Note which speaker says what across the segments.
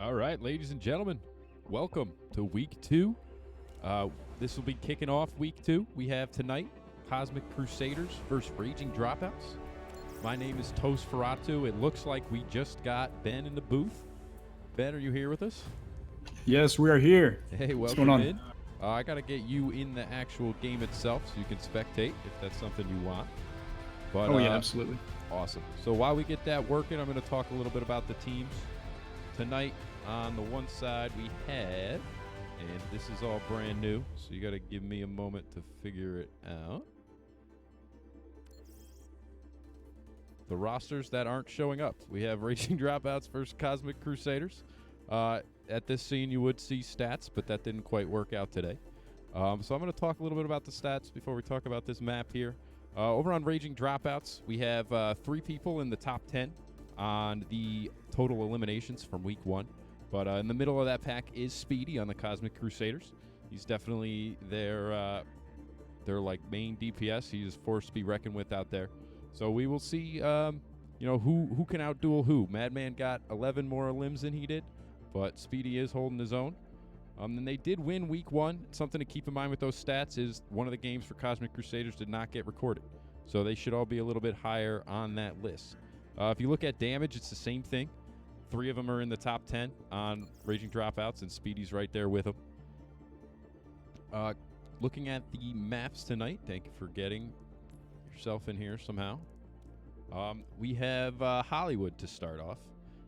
Speaker 1: All right, ladies and gentlemen, welcome to week 2. This will be kicking off week 2. We have tonight Cosmic Crusaders versus Raging Dropouts. My name is Toast Ferratu. It looks like we just got Ben in the booth. Ben, are you here with us?
Speaker 2: Yes, we are here.
Speaker 1: Hey, welcome
Speaker 2: What's going on?
Speaker 1: in. I got to get you in the actual game itself so you can spectate if that's something you want. But,
Speaker 2: Oh, yeah, absolutely.
Speaker 1: Awesome. So while we get that working, I'm going to talk a little bit about the teams. Tonight, on the one side, we have, and this is all brand new, so you got to give me a moment to figure it out. The rosters that aren't showing up. We have Raging Dropouts versus Cosmic Crusaders. At this scene, you would see stats, but that didn't quite work out today. So I'm going to talk a little bit about the stats before we talk about this map here. Over on Raging Dropouts, we have 3 people in the top 10 on the total eliminations from week 1. But in the middle of that pack is Speedy on the Cosmic Crusaders. He's definitely their like main DPS. He is a force to be reckoned with out there. So we will see, who can outduel who. Madman got 11 more limbs than he did, but Speedy is holding his own. And they did win week 1. Something to keep in mind with those stats is one of the games for Cosmic Crusaders did not get recorded. So they should all be a little bit higher on that list. If you look at damage, it's the same thing. 3 of them are in the top 10 on Raging Dropouts, and Speedy's right there with them. Looking at the maps tonight, thank you for getting yourself in here somehow. We have Hollywood to start off.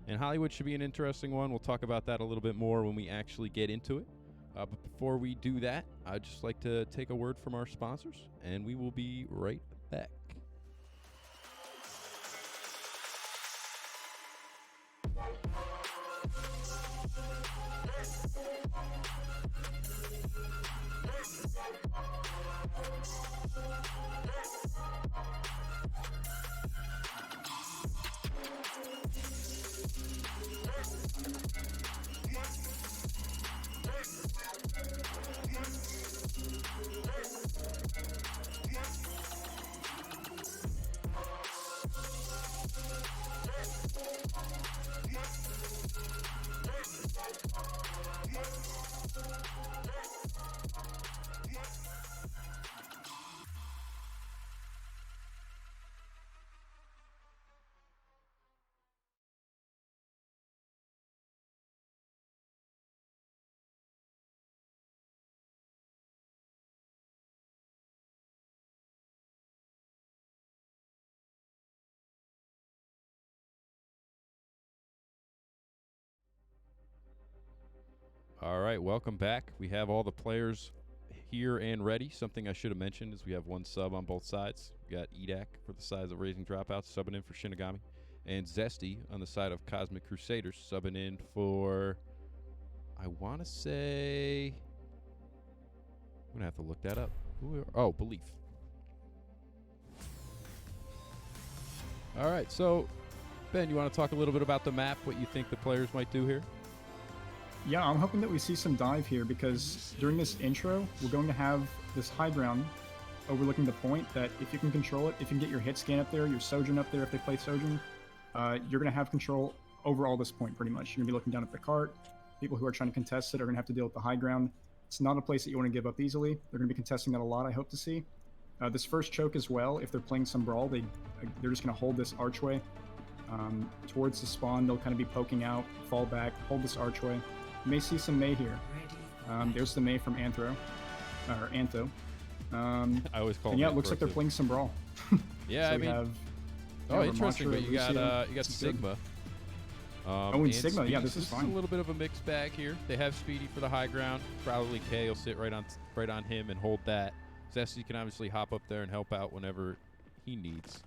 Speaker 1: And Hollywood should be an interesting one. We'll talk about that a little bit more when we actually get into it. But before we do that, I'd just like to take a word from our sponsors, and we will be right back. All right, welcome back. We have all the players here and ready. Something I should have mentioned is we have 1 sub on both sides. We got Edak for the side of Raging Dropouts, subbing in for Shinigami, and Zesty on the side of Cosmic Crusaders, subbing in for, I want to say, I'm going to have to look that up. Belief. All right, so, Ben, you want to talk a little bit about the map, what you think the players might do here?
Speaker 2: Yeah, I'm hoping that we see some dive here because during this intro, we're going to have this high ground overlooking the point that if you can control it, if you can get your hit scan up there, your Sojourn up there if they play Sojourn, you're going to have control over all this point pretty much. You're going to be looking down at the cart. People who are trying to contest it are going to have to deal with the high ground. It's not a place that you want to give up easily. They're going to be contesting that a lot, I hope to see. This first choke as well, if they're playing some brawl, they're just going to hold this archway towards the spawn. They'll kind of be poking out, fall back, hold this archway. You may see some Mei here. There's the Mei from Antho.
Speaker 1: I always call
Speaker 2: it looks like they're playing some brawl.
Speaker 1: Yeah,
Speaker 2: so
Speaker 1: interesting. But you got Sigma.
Speaker 2: And Sigma, yeah, this is fine.
Speaker 1: A little bit of a mixed bag here. They have Speedy for the high ground. Probably K will sit right on him and hold that. Zesty can obviously hop up there and help out whenever he needs.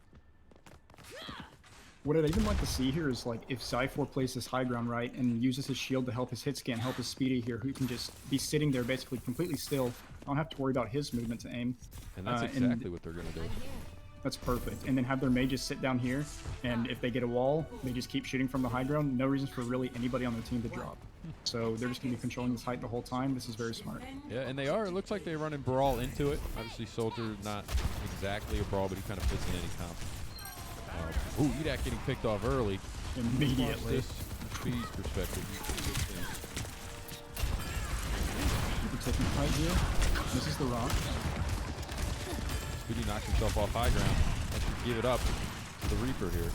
Speaker 2: What I'd even like to see here is, like, if Zyphor plays this high ground right and uses his shield to help his hit scan, help his Speedy here, who can just be sitting there basically completely still. I don't have to worry about his movement to aim.
Speaker 1: And that's exactly what they're going to do.
Speaker 2: That's perfect. And then have their mages sit down here, and if they get a wall, they just keep shooting from the high ground. No reason for really anybody on their team to drop. So they're just going to be controlling this height the whole time. This is very smart.
Speaker 1: Yeah, and they are. It looks like they're running Brawl into it. Obviously, Soldier not exactly a Brawl, but he kind of fits in any comp. Edak getting picked off early.
Speaker 2: Immediately.
Speaker 1: Speedy's perspective, you can see things.
Speaker 2: Reaper taking the fight here. Misses the rock.
Speaker 1: Speedy knocks himself off high ground. That should give it up to the Reaper here.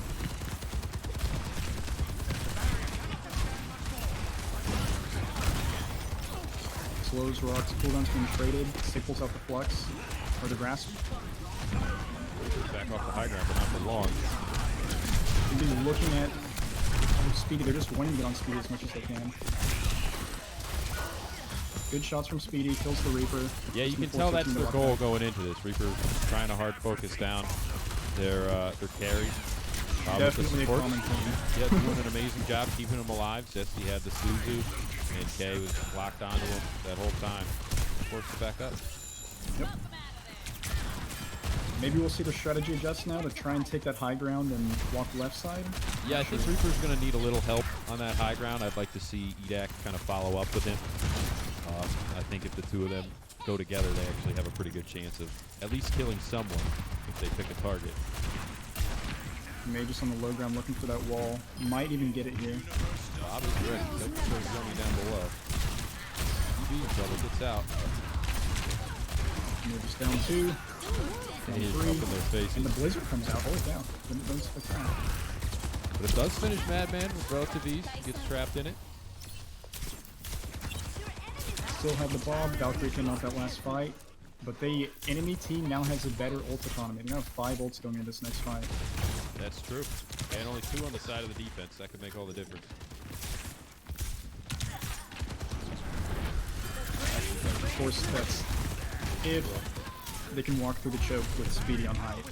Speaker 2: Slows rocks, cooldown's being traded. Stick pulls out the flux or the grasp.
Speaker 1: Reaper's back off the high ground, but not for long.
Speaker 2: You'll be looking at Speedy. They're just wanting to get on Speedy as much as they can. Good shots from Speedy, kills the Reaper.
Speaker 1: Yeah, you can tell that's their goal going into this. Reaper trying to hard focus down their carry.
Speaker 2: Definitely a common theme.
Speaker 1: Yeah, doing an amazing job keeping him alive. Zesty had the Suzu, and Kay was locked onto him that whole time. Forced to back up.
Speaker 2: Yep. Maybe we'll see the strategy adjust now to try and take that high ground and walk left side.
Speaker 1: Yeah, I think Reaper's going to need a little help on that high ground. I'd like to see Edak kind of follow up with him. I think if the two of them go together, they actually have a pretty good chance of at least killing someone if they pick a target.
Speaker 2: Maybe just on the low ground looking for that wall. Might even get it here.
Speaker 1: Bob is ready. Nope, there's Yummy down below. Trouble gets out.
Speaker 2: And they're just down 2.
Speaker 1: And he's up in their faces.
Speaker 2: And the Blizzard comes out. Holy cow. Didn't expect that.
Speaker 1: But it does finish Madman with relative ease. He gets trapped in it.
Speaker 2: Still have the Bob. Valkyrie came out that last fight. But the enemy team now has a better ult economy. They now have 5 ults going into this next fight.
Speaker 1: That's true. And only 2 on the side of the defense. That could make all the difference.
Speaker 2: Of course, that's if they can walk through the choke with Speedy on height.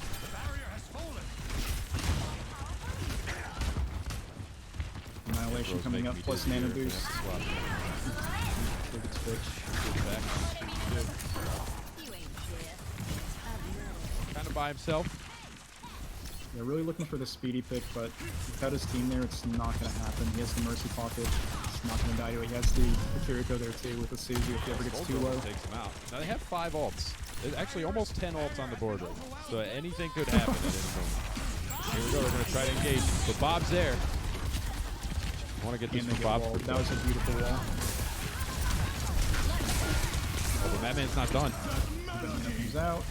Speaker 2: Annihilation coming up, plus mana boost.
Speaker 1: Kind of by himself.
Speaker 2: They're really looking for the Speedy pick, but without his team there, it's not going to happen. He has the Mercy Pocket. It's not going to die to it. He has the Kiriko there too with the Suzu if he ever gets too low.
Speaker 1: Takes him out. Now they have 5 ults. There's actually almost 10 ults on the board right now. So anything could happen at any moment. Here we go. They're going to try to engage. But Bob's there. I want to get this from Bob.
Speaker 2: That was a beautiful wall.
Speaker 1: Oh, but Madman's not done.
Speaker 2: Madman comes out.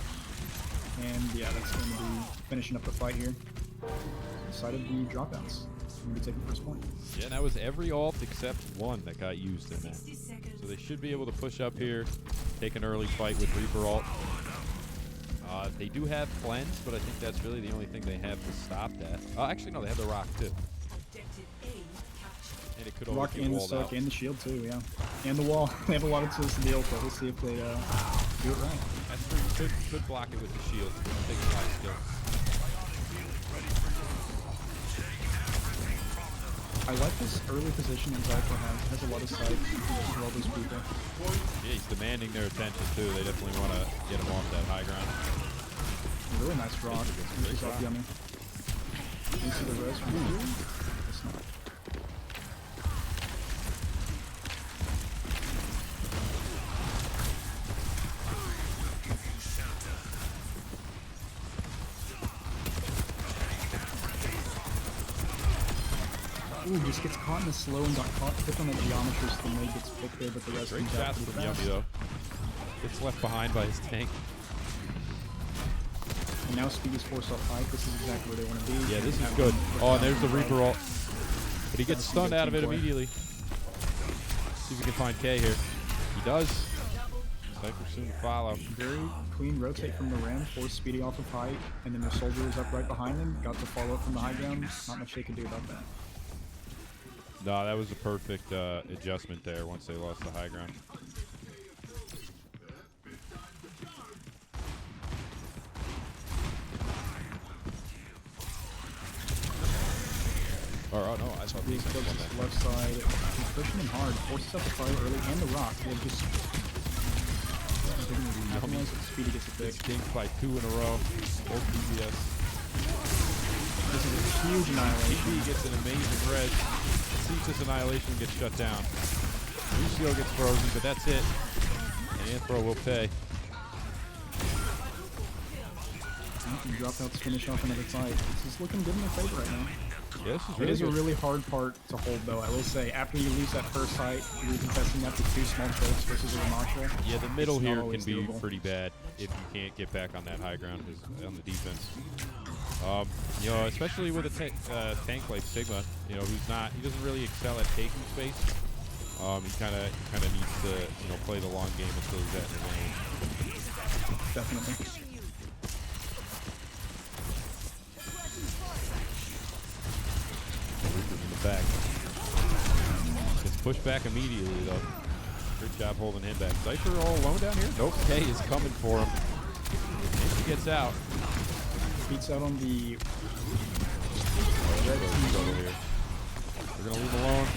Speaker 2: And yeah, that's going to be finishing up the fight here. Decided the dropouts. Going to be taking first point.
Speaker 1: Yeah, and that was every ult except one that got used in that. So they should be able to push up here, take an early fight with Reaper ult. They do have cleanse, but I think that's really the only thing they have to stop that. Actually, no, they have the rock too. And it could always
Speaker 2: rock
Speaker 1: get
Speaker 2: and the
Speaker 1: walled
Speaker 2: soak
Speaker 1: out.
Speaker 2: and the shield too, yeah. And the wall. They have a lot of tools to deal with, but we'll see if they do it right.
Speaker 1: That's true. Could block it with the shield. Take a life skill.
Speaker 2: I like this early positioning Zypher has a lot of sight for all those people.
Speaker 1: Yeah, he's demanding their attention too. They definitely want to get him off that high ground.
Speaker 2: Really nice rock. He's off Yummy. You see the res from here? It's not. Ooh, just gets caught in the slow and got caught picked on the geometry, so the nade gets picked there, but the rest
Speaker 1: Great
Speaker 2: comes out
Speaker 1: shots
Speaker 2: pretty
Speaker 1: from
Speaker 2: fast.
Speaker 1: Yummy though. Gets left behind by his tank.
Speaker 2: And now Speedy's forced off height. This is exactly where they want to be.
Speaker 1: Yeah, this is good. Oh, and there's the Reaper ult. But he gets stunned out of it immediately. See if we can find K here. He does. Cypher soon to follow.
Speaker 2: Very clean rotate from the rim, force Speedy off of height, and then their soldier was up right behind them. Got the follow up from the high ground. Not much they could do about that.
Speaker 1: No, that was a perfect adjustment there once they lost the high ground. Oh no, I thought
Speaker 2: These folks on the left side, he's pushing him hard, forces up the fire early, and the rock. They're just Yummy. Speedy gets a pick.
Speaker 1: Dinked by 2 in a row. Both DPS.
Speaker 2: This is a huge annihilation.
Speaker 1: he gets an amazing res. Sees this annihilation gets shut down. Lucio gets frozen, but that's it. And Anthro will pay.
Speaker 2: Dropouts finish off another fight. This is looking good in their favor right now.
Speaker 1: Yeah, this is
Speaker 2: It
Speaker 1: really
Speaker 2: is a
Speaker 1: good.
Speaker 2: really hard part to hold, though. I will say, after you lose that first fight, you're contesting up to 2 small tropes versus a Ramasha.
Speaker 1: Yeah, the middle
Speaker 2: It's not
Speaker 1: here can
Speaker 2: always
Speaker 1: be
Speaker 2: doable.
Speaker 1: pretty bad if you can't get back on that high ground on the defense. You know, especially with a tank like Sigma, you know, he doesn't really excel at taking space. He kind of needs to, you know, play the long game until he's at his lane.
Speaker 2: Definitely.
Speaker 1: Reaper's in the back. Gets pushed back immediately though. Good job holding him back. Cypher all alone down here? Nope. K is coming for him. If he gets out.
Speaker 2: Beats out on the
Speaker 1: Red team here. We're gonna leave him alone.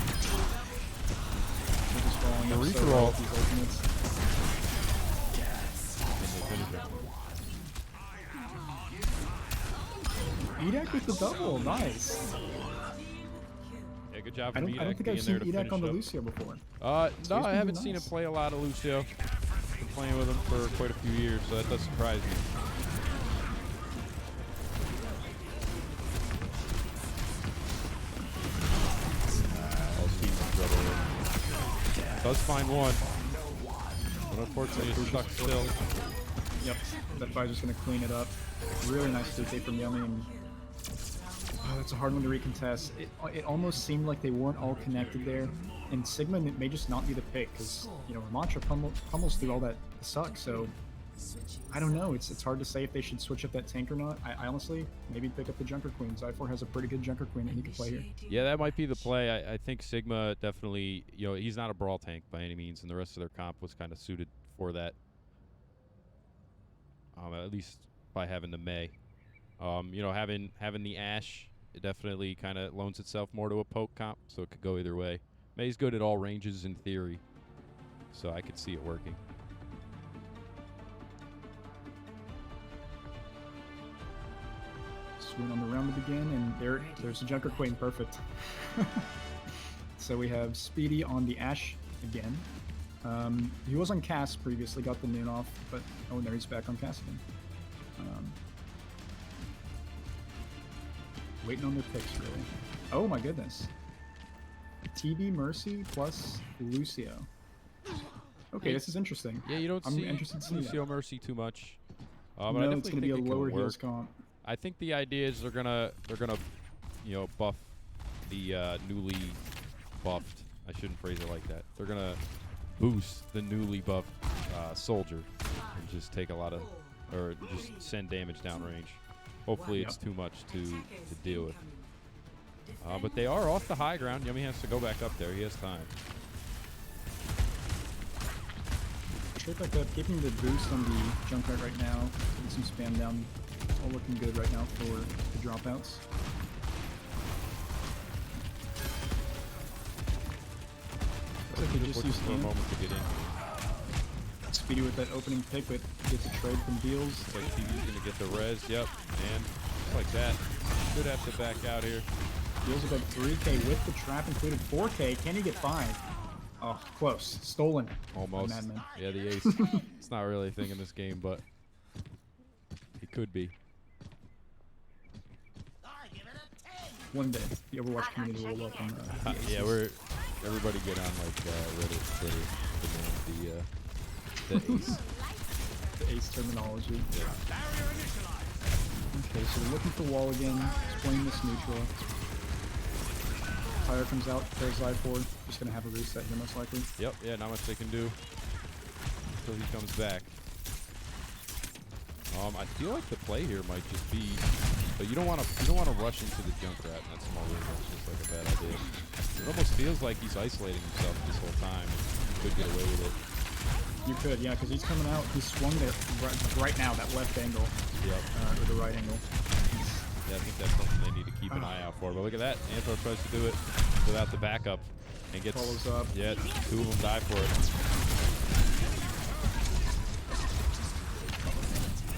Speaker 2: They're just falling up
Speaker 1: Reaper
Speaker 2: so well
Speaker 1: roll.
Speaker 2: with these ultimates.
Speaker 1: And they finish it.
Speaker 2: Edak with the double, nice.
Speaker 1: Yeah, good job
Speaker 2: I
Speaker 1: from
Speaker 2: don't think
Speaker 1: being
Speaker 2: I've
Speaker 1: there
Speaker 2: seen
Speaker 1: to
Speaker 2: Edak
Speaker 1: finish
Speaker 2: on the
Speaker 1: up.
Speaker 2: Lucio before.
Speaker 1: No,
Speaker 2: he's
Speaker 1: I
Speaker 2: been
Speaker 1: haven't
Speaker 2: doing
Speaker 1: seen him
Speaker 2: nice.
Speaker 1: play a lot of Lucio. Been playing with him for quite a few years, so that does surprise me. Oh, Steve's in trouble here. Does find one. But unfortunately, it's stuck still.
Speaker 2: Yep, that fire's just going to clean it up. Really nice 3K from Yummy. And, that's a hard one to recontest. It almost seemed like they weren't all connected there. And Sigma may just not be the pick because, you know, Ramattra pummels through all that suck. So, I don't know. It's hard to say if they should switch up that tank or not. I honestly, maybe pick up the Junker Queen. Zyphor has a pretty good Junker Queen that he can play here.
Speaker 1: Yeah, that might be the play. I think Sigma definitely, you know, he's not a brawl tank by any means, and the rest of their comp was kind of suited for that. At least by having the May. You know, having the Ashe, it definitely kind of loans itself more to a poke comp, so it could go either way. May's good at all ranges in theory, so I could see it working.
Speaker 2: Swing on the round to begin, and there's the Junker Queen, perfect. So we have Speedy on the Ashe again. He was on Cass previously, got the noon off, but oh, there he's back on Cass again. Waiting on their picks, really. Oh my goodness. TB Mercy plus Lucio. Okay, this is interesting.
Speaker 1: Yeah, you don't
Speaker 2: I'm
Speaker 1: see
Speaker 2: interested to see
Speaker 1: Lucio
Speaker 2: that.
Speaker 1: Mercy too much. But I
Speaker 2: No,
Speaker 1: definitely
Speaker 2: it's going to
Speaker 1: think
Speaker 2: be a
Speaker 1: it can
Speaker 2: lower heals
Speaker 1: work.
Speaker 2: comp.
Speaker 1: I think the idea is they're gonna you know, buff the newly buffed. I shouldn't phrase it like that. They're gonna boost the newly buffed soldier and just take a lot of, or just send damage downrange. Hopefully it's too much to deal with. But they are off the high ground. Yummy has to go back up there. He has time.
Speaker 2: Straight back up, keeping the boost on the Junkrat right now. Getting some spam down. All looking good right now for the dropouts. Looks like they just
Speaker 1: Looking
Speaker 2: used
Speaker 1: for a
Speaker 2: Ian.
Speaker 1: moment to get in.
Speaker 2: Speedy with that opening pick, but gets a trade from Deals.
Speaker 1: Looks like TV's gonna get the res. Yep, and just like that, should have to back out here.
Speaker 2: Deals with that 3K with the trap included. 4K. Can he get 5? Oh, close. Stolen.
Speaker 1: Almost.
Speaker 2: Madman.
Speaker 1: Yeah, the ace. It's not really a thing in this game, but it could be.
Speaker 2: One day, the Overwatch community will welcome the
Speaker 1: Yeah, everybody get on like Reddit, Twitter, demand the ace.
Speaker 2: the ace terminology. Okay, so we're looking for wall again. Explain this neutral. Fire comes out, there's Zyphor. Just gonna have a reset here most likely.
Speaker 1: Yep, yeah, not much they can do until he comes back. I feel like the play here might just be, but you don't want to rush into the Junkrat in that small room. That's just like a bad idea. It almost feels like he's isolating himself this whole time. He could get away with it.
Speaker 2: You could, yeah, because he's coming out. He swung there right now, that left angle.
Speaker 1: Yep.
Speaker 2: Or the right angle.
Speaker 1: Yeah, I think that's something they need to keep an eye out for. But look at that. Anthor tries to do it without the backup and gets,
Speaker 2: Follows up.
Speaker 1: yeah, 2 of them die for it.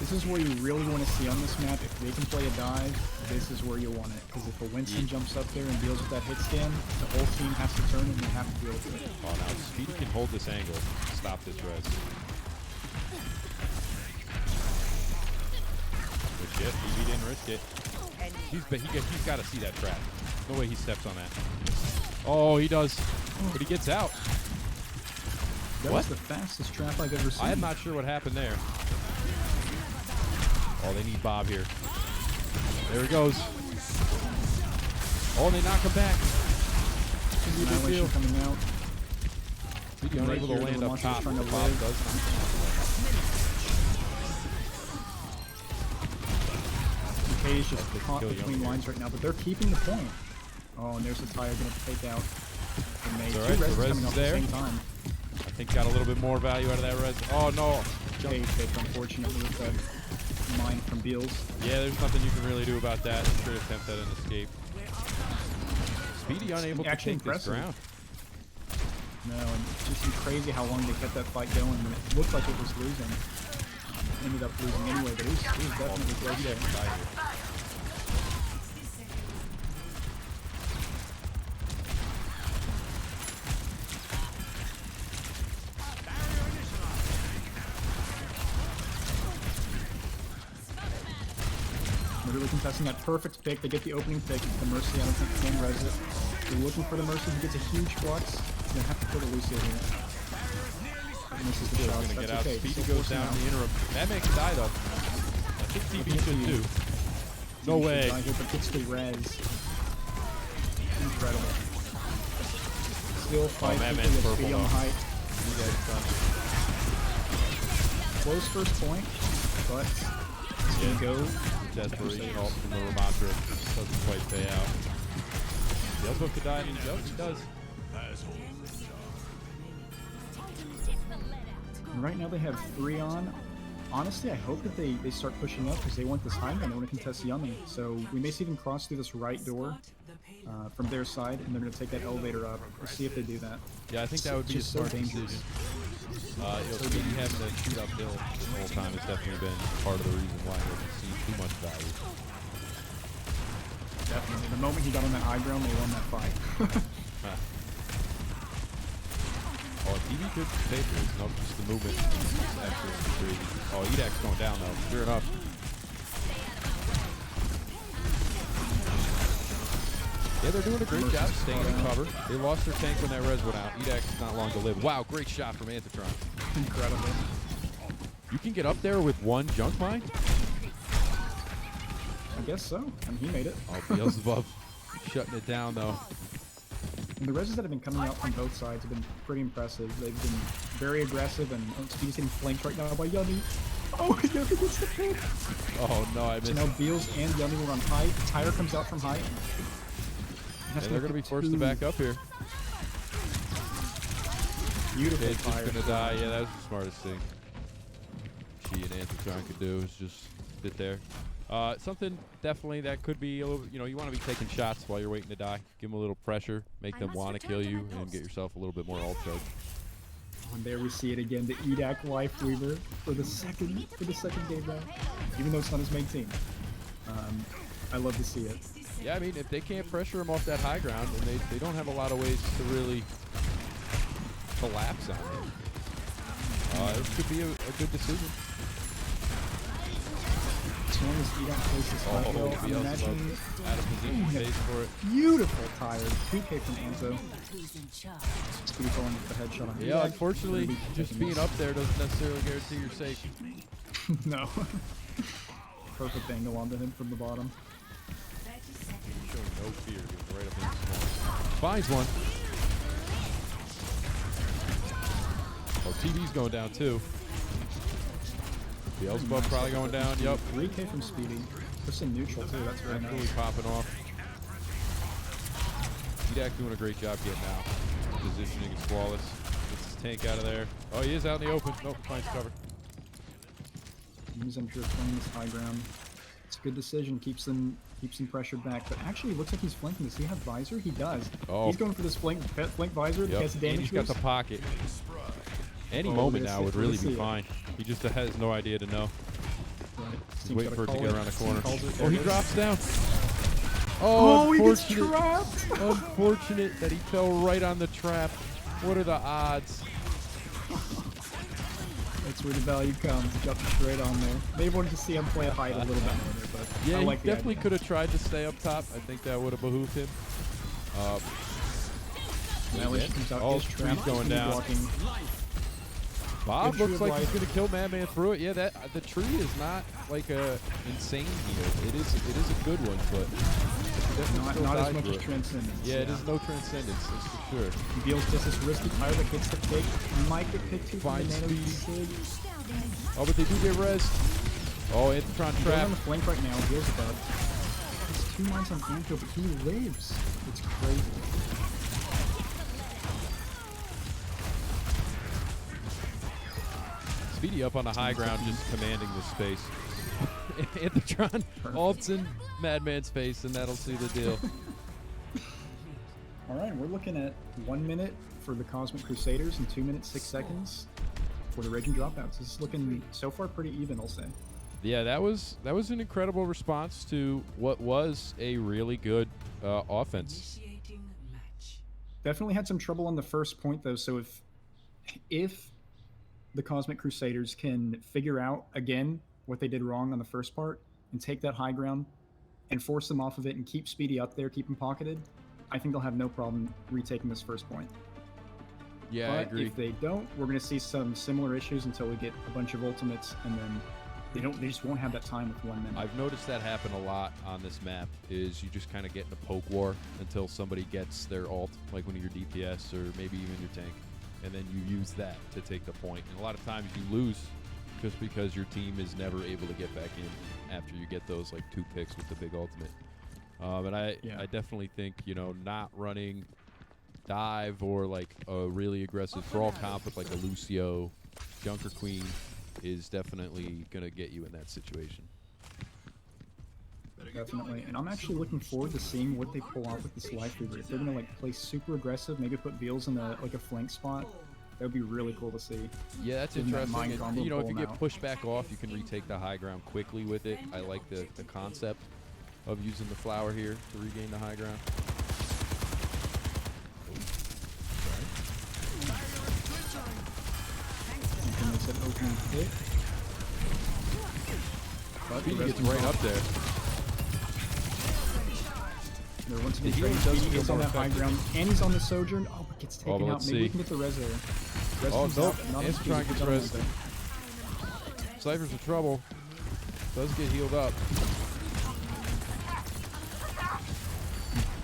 Speaker 2: This is where you really want to see on this map. If they can play a dive, this is where you want it. Because if a Winston jumps up there and deals with that hit scan, the whole team has to turn and you have to deal with it.
Speaker 1: Oh, now Speedy can hold this angle. Stop this res. But shit, he didn't risk it. He's got to see that trap. No way he steps on that. Oh, he does. But he gets out.
Speaker 2: That was the fastest trap I've ever seen.
Speaker 1: I am not sure what happened there. Oh, they need Bob here. There he goes. Oh, they knock him back.
Speaker 2: Annihilation coming out.
Speaker 1: He's unable to land up top.
Speaker 2: Trying to
Speaker 1: Bob
Speaker 2: live.
Speaker 1: does not.
Speaker 2: McKay is just caught between lines right now, but they're keeping the point. Oh, and there's the tire going to take out. And they
Speaker 1: All right,
Speaker 2: two
Speaker 1: the
Speaker 2: reses
Speaker 1: res
Speaker 2: coming
Speaker 1: is
Speaker 2: up
Speaker 1: there.
Speaker 2: at the same time.
Speaker 1: I think got a little bit more value out of that res. Oh, no.
Speaker 2: McKay picked, unfortunately, with that mine from Beals.
Speaker 1: Yeah, there's nothing you can really do about that. Should attempt at an escape. Speedy unable to
Speaker 2: Actually
Speaker 1: take this ground.
Speaker 2: No, and it's just crazy how long they kept that fight going when it looked like it was losing. Ended up losing anyway, but it was definitely close there. They're really contesting that perfect pick. They get the opening pick. The Mercy, I don't think can res it. They're looking for the Mercy. He gets a huge flux. They're gonna have to kill the Lucio here. Misses the shot.
Speaker 1: Gonna
Speaker 2: That's
Speaker 1: get out.
Speaker 2: okay.
Speaker 1: Speedy
Speaker 2: Still
Speaker 1: goes
Speaker 2: forcing
Speaker 1: down
Speaker 2: out.
Speaker 1: in the interim. That makes a die though. I think TB should too. No
Speaker 2: He should
Speaker 1: way.
Speaker 2: die here, but gets the res. Incredible. Still fighting
Speaker 1: Madman's
Speaker 2: with
Speaker 1: purple
Speaker 2: Speedy on the
Speaker 1: though.
Speaker 2: height. Close first point, but it's gonna go.
Speaker 1: Desperation ult from the Ramatra doesn't quite pay out. The elbow could die. Yep, he does.
Speaker 2: And right now they have 3 on. Honestly, I hope that they start pushing up because they want this high ground. They want to contest Yummy. So we may see them cross through this right door from their side, and they're going to take that elevator up. We'll see if they do that.
Speaker 1: Yeah, I think that would be a
Speaker 2: Just so
Speaker 1: smart
Speaker 2: dangerous.
Speaker 1: decision. Speedy having to shoot uphill this whole time has definitely been part of the reason why he hasn't seen too much value.
Speaker 2: Definitely. The moment he got on that high ground, they won that fight.
Speaker 1: Oh, TV could take this. Nope, just the movement. It's actually crazy. Oh, Edak's going down though. Sure enough. Yeah, they're doing a great job staying in cover. They lost their tank when that res went out. Edak's not long to live. Wow, great shot from Antitron.
Speaker 2: Incredible.
Speaker 1: You can get up there with one junk mine?
Speaker 2: I guess so. And he made it.
Speaker 1: Oh, Beelzebub shutting it down though.
Speaker 2: And the reses that have been coming out from both sides have been pretty impressive. They've been very aggressive, and Speedy's getting flanked right now by Yummy. Oh, Yummy gets the pick.
Speaker 1: Oh no, I missed.
Speaker 2: So now Beals and Yummy were on height. Tyre comes out from height.
Speaker 1: And they're going to be forced to back up here.
Speaker 2: Beautiful
Speaker 1: It's just
Speaker 2: Tyre.
Speaker 1: going to die. Yeah, that was the smartest thing she and Antitron could do is just sit there. Something definitely that could be a little, you want to be taking shots while you're waiting to die. Give them a little pressure, make them want to kill you, and get yourself a little bit more ult charge.
Speaker 2: And there we see it again, the Edak Life Weaver for the second game round. Even though it's not his main team. I love to see it.
Speaker 1: Yeah, I mean, if they can't pressure him off that high ground, then they don't have a lot of ways to really collapse on him. This could be a good decision.
Speaker 2: As long as Edak plays this fight well, I'm
Speaker 1: Beelzebub
Speaker 2: imagining
Speaker 1: out of position, pays for it.
Speaker 2: beautiful Tyre. 2K from Anzo. Speedy falling with the headshot on
Speaker 1: Yeah,
Speaker 2: Edak.
Speaker 1: unfortunately,
Speaker 2: Gonna be
Speaker 1: just
Speaker 2: taking
Speaker 1: being
Speaker 2: this.
Speaker 1: up there doesn't necessarily guarantee you're safe.
Speaker 2: No. Perfect angle onto him from the bottom.
Speaker 1: Showing no fear, goes right up in the small. Finds one. Oh, TV's going down too. Beelzebub probably going down. Yep.
Speaker 2: 3K from Speedy. Just in neutral too. That's very
Speaker 1: Absolutely
Speaker 2: nice.
Speaker 1: popping off. Edak doing a great job getting out. Positioning is flawless. Gets his tank out of there. Oh, he is out in the open. Nope, finds cover.
Speaker 2: He's, I'm sure, playing this high ground. It's a good decision. Keeps them pressured back. But actually, it looks like he's flanking. Does he have visor? He does.
Speaker 1: Oh.
Speaker 2: He's going for this flank visor.
Speaker 1: Yep.
Speaker 2: Gets damage
Speaker 1: And he's got the
Speaker 2: boost.
Speaker 1: pocket. Any
Speaker 2: Oh,
Speaker 1: moment
Speaker 2: we're
Speaker 1: now
Speaker 2: gonna
Speaker 1: would
Speaker 2: see- we're
Speaker 1: really
Speaker 2: gonna
Speaker 1: be
Speaker 2: see it.
Speaker 1: fine. He just has no idea to know.
Speaker 2: Right.
Speaker 1: He's
Speaker 2: Team's
Speaker 1: waiting for
Speaker 2: gotta
Speaker 1: it to
Speaker 2: call
Speaker 1: get around the corner.
Speaker 2: Team calls it.
Speaker 1: Oh,
Speaker 2: There
Speaker 1: he
Speaker 2: it is.
Speaker 1: drops down.
Speaker 2: Oh, he gets
Speaker 1: unfortunate.
Speaker 2: trapped.
Speaker 1: Unfortunate that he fell right on the trap. What are the odds?
Speaker 2: It's That's where the value comes. Jump straight on there. Maybe wanted to see him play a height a little bit more there, but
Speaker 1: Yeah,
Speaker 2: I like
Speaker 1: he
Speaker 2: the
Speaker 1: definitely
Speaker 2: idea.
Speaker 1: could have tried to stay up top. I think that would have behooved him.
Speaker 2: Annihilation comes out.
Speaker 1: Oh,
Speaker 2: Is trapped.
Speaker 1: tree's going down.
Speaker 2: Blocking.
Speaker 1: Bob
Speaker 2: Good
Speaker 1: looks
Speaker 2: tree
Speaker 1: like
Speaker 2: of
Speaker 1: he's
Speaker 2: life.
Speaker 1: gonna kill Madman through it. Yeah, that the tree is not like a insane heal. It is a good one, but it definitely
Speaker 2: Not,
Speaker 1: still
Speaker 2: not as
Speaker 1: died
Speaker 2: much
Speaker 1: through
Speaker 2: as
Speaker 1: it.
Speaker 2: Transcendence.
Speaker 1: Yeah, it is no transcendence, that's for sure.
Speaker 2: He deals just this risky tire that gets the pick. Might get picked too from the
Speaker 1: Finds
Speaker 2: nano
Speaker 1: speed.
Speaker 2: sig.
Speaker 1: Oh, but they do get res. Oh, Antitron
Speaker 2: Goes
Speaker 1: trap.
Speaker 2: on the flank right now. Deals above. It's 2 mines on Anto, but he lives. It's crazy.
Speaker 1: Speedy up on the high ground, just commanding the space. Antitron ults in Madman's face, and that'll see the deal.
Speaker 2: All right, we're looking at 1 minute for the Cosmic Crusaders and 2 minutes 6 seconds for the Raging Dropouts. This is looking so far pretty even, I'll say.
Speaker 1: Yeah, that was an incredible response to what was a really good offense.
Speaker 2: Definitely had some trouble on the first point though. So if the Cosmic Crusaders can figure out again what they did wrong on the first part and take that high ground and force them off of it and keep Speedy up there, keep him pocketed, I think they'll have no problem retaking this first point.
Speaker 1: Yeah,
Speaker 2: But
Speaker 1: I agree.
Speaker 2: if they don't, we're going to see some similar issues until we get a bunch of ultimates, and then they just won't have that time with 1 minute.
Speaker 1: I've noticed that happen a lot on this map, is you just kind of get in a poke war until somebody gets their ult, like one of your DPS or maybe even your tank, and then you use that to take the point. And a lot of times you lose just because your team is never able to get back in after you get those like 2 picks with the big ultimate. And I definitely think, not running dive or like a really aggressive brawl comp with like a Lucio, Junker Queen is definitely going to get you in that situation.
Speaker 2: Definitely. And I'm actually looking forward to seeing what they pull off with this life leader. If they're going to like play super aggressive, maybe put Beals in a flank spot, that would be really cool to see.
Speaker 1: Yeah, that's
Speaker 2: Give them that
Speaker 1: interesting.
Speaker 2: mind
Speaker 1: And,
Speaker 2: combo,
Speaker 1: if
Speaker 2: pull
Speaker 1: you
Speaker 2: them
Speaker 1: get
Speaker 2: out.
Speaker 1: pushed back off, you can retake the high ground quickly with it. I like the concept of using the flower here to regain the high ground.
Speaker 2: And makes an opening hit. But the
Speaker 1: Speedy
Speaker 2: rest
Speaker 1: gets
Speaker 2: of them
Speaker 1: right up there.
Speaker 2: They're once again
Speaker 1: The healing
Speaker 2: trained.
Speaker 1: does
Speaker 2: Speedy
Speaker 1: feel
Speaker 2: gets on
Speaker 1: more
Speaker 2: that high
Speaker 1: effective.
Speaker 2: ground, and he's on the Sojourn. Oh, but gets taken
Speaker 1: but
Speaker 2: out.
Speaker 1: let's
Speaker 2: Maybe we
Speaker 1: see.
Speaker 2: can get the res there. Res
Speaker 1: Oh,
Speaker 2: comes
Speaker 1: nope.
Speaker 2: out, but not
Speaker 1: Ant's
Speaker 2: Speedy.
Speaker 1: trying to
Speaker 2: Good
Speaker 1: get
Speaker 2: job,
Speaker 1: res.
Speaker 2: Ante.
Speaker 1: Cypher's in trouble. Does get healed up.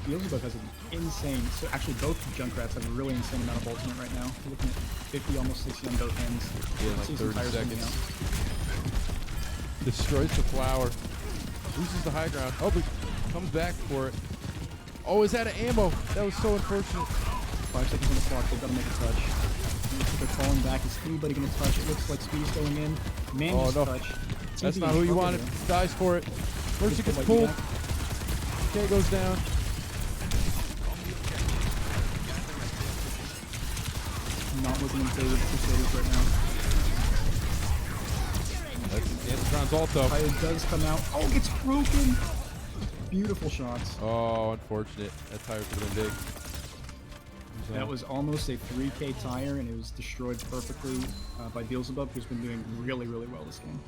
Speaker 2: Beelzebub has an insane. So actually, both Junkrats have a really insane amount of ultimate right now. We're looking at 50, almost 60 on both ends.
Speaker 1: Yeah, like
Speaker 2: See some
Speaker 1: 30
Speaker 2: tires coming
Speaker 1: seconds.
Speaker 2: out.
Speaker 1: Destroys the flower. Loses the high ground. Oh, but comes back for it. Oh, is that an ammo? That was so unfortunate.
Speaker 2: 5 seconds on the clock. They've got to make a touch. Looks like they're falling back. Is anybody going to touch? It looks like Speed's going in. Man,
Speaker 1: Oh,
Speaker 2: just
Speaker 1: no.
Speaker 2: touch.
Speaker 1: That's
Speaker 2: TB
Speaker 1: not who you
Speaker 2: in
Speaker 1: wanted.
Speaker 2: trouble here.
Speaker 1: Dies for it. Mercy
Speaker 2: Just
Speaker 1: gets
Speaker 2: like
Speaker 1: pulled.
Speaker 2: that.
Speaker 1: K goes down.
Speaker 2: Not looking in favor of the Crusaders right now.
Speaker 1: That's Antitron's ult though.
Speaker 2: Tire does come out. Oh, it's broken. Beautiful shots.
Speaker 1: Oh, unfortunate. That tire could have been big.
Speaker 2: That was almost a 3K tire, and it was destroyed perfectly by Beelzebub, who's been doing really, really well this game.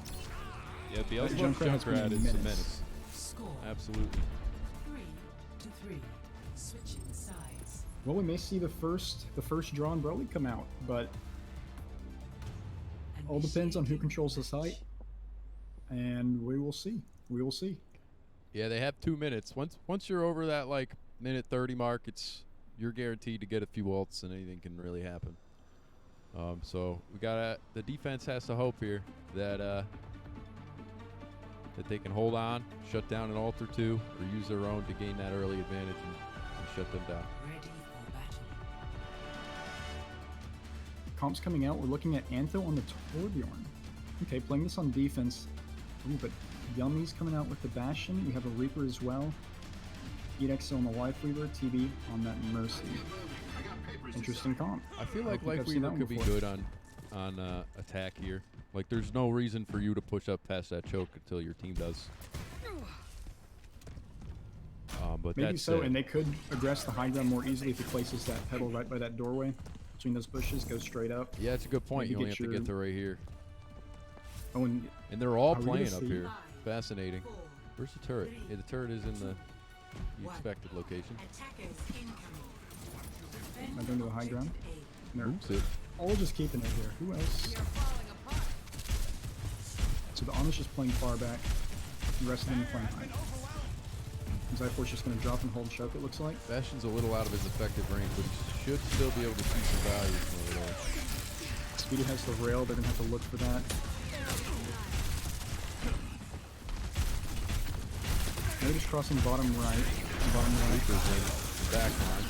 Speaker 1: Yeah, Beelzebub's
Speaker 2: Junkrat has been
Speaker 1: Junkrat
Speaker 2: a
Speaker 1: is a
Speaker 2: menace.
Speaker 1: menace.
Speaker 3: Score
Speaker 1: Absolutely.
Speaker 3: 3-3. Switching sides.
Speaker 2: Well, we may see the first draw in Broly come out, but all depends on who controls the site, and we will see. We will see.
Speaker 1: Yeah, they have 2 minutes. Once you're over that like minute 30 mark, you're guaranteed to get a few ults and anything can really happen. So the defense has to hope here that they can hold on, shut down an ult or two, or use their own to gain that early advantage and shut them down.
Speaker 3: Ready for battle.
Speaker 2: Comps coming out. We're looking at Antho on the Torbjorn. Okay, playing this on defense. Ooh, but Yummy's coming out with the Bastion. We have a Reaper as well. EX on the Life Reaver, TB on that Mercy. Interesting comp.
Speaker 1: I feel
Speaker 2: I
Speaker 1: like
Speaker 2: don't think
Speaker 1: Life
Speaker 2: I've seen
Speaker 1: Weaver
Speaker 2: that one
Speaker 1: could be
Speaker 2: before.
Speaker 1: good on attack here. Like, there's no reason for you to push up past that choke until your team does. But
Speaker 2: Maybe
Speaker 1: that's
Speaker 2: so,
Speaker 1: it.
Speaker 2: and they could aggress the high ground more easily if he places that pedal right by that doorway between those bushes, goes straight up.
Speaker 1: Yeah, it's a good point.
Speaker 2: Maybe
Speaker 1: You only
Speaker 2: get
Speaker 1: have to
Speaker 2: your-
Speaker 1: get to right here.
Speaker 2: Oh, and
Speaker 1: And they're all
Speaker 2: Are we gonna
Speaker 1: playing up
Speaker 2: see-
Speaker 1: here. Fascinating.
Speaker 3: Four,
Speaker 1: Where's the turret?
Speaker 3: three,
Speaker 1: Yeah, the turret is in the
Speaker 3: one.
Speaker 1: expected location.
Speaker 3: Attackers incoming.
Speaker 2: am I going to the high ground? No.
Speaker 1: Moves it.
Speaker 2: All just keeping it here. Who else? So the Amish is playing far back. The rest of them are playing high. Zyfor's just going to drop and hold choke, it looks like.
Speaker 1: Bastion's a little out of his effective range, but he should still be able to see some value from over there.
Speaker 2: Speedy has the rail. They're going to have to look for that. They're just crossing bottom right. Bottom right.
Speaker 1: Reaper's in back line.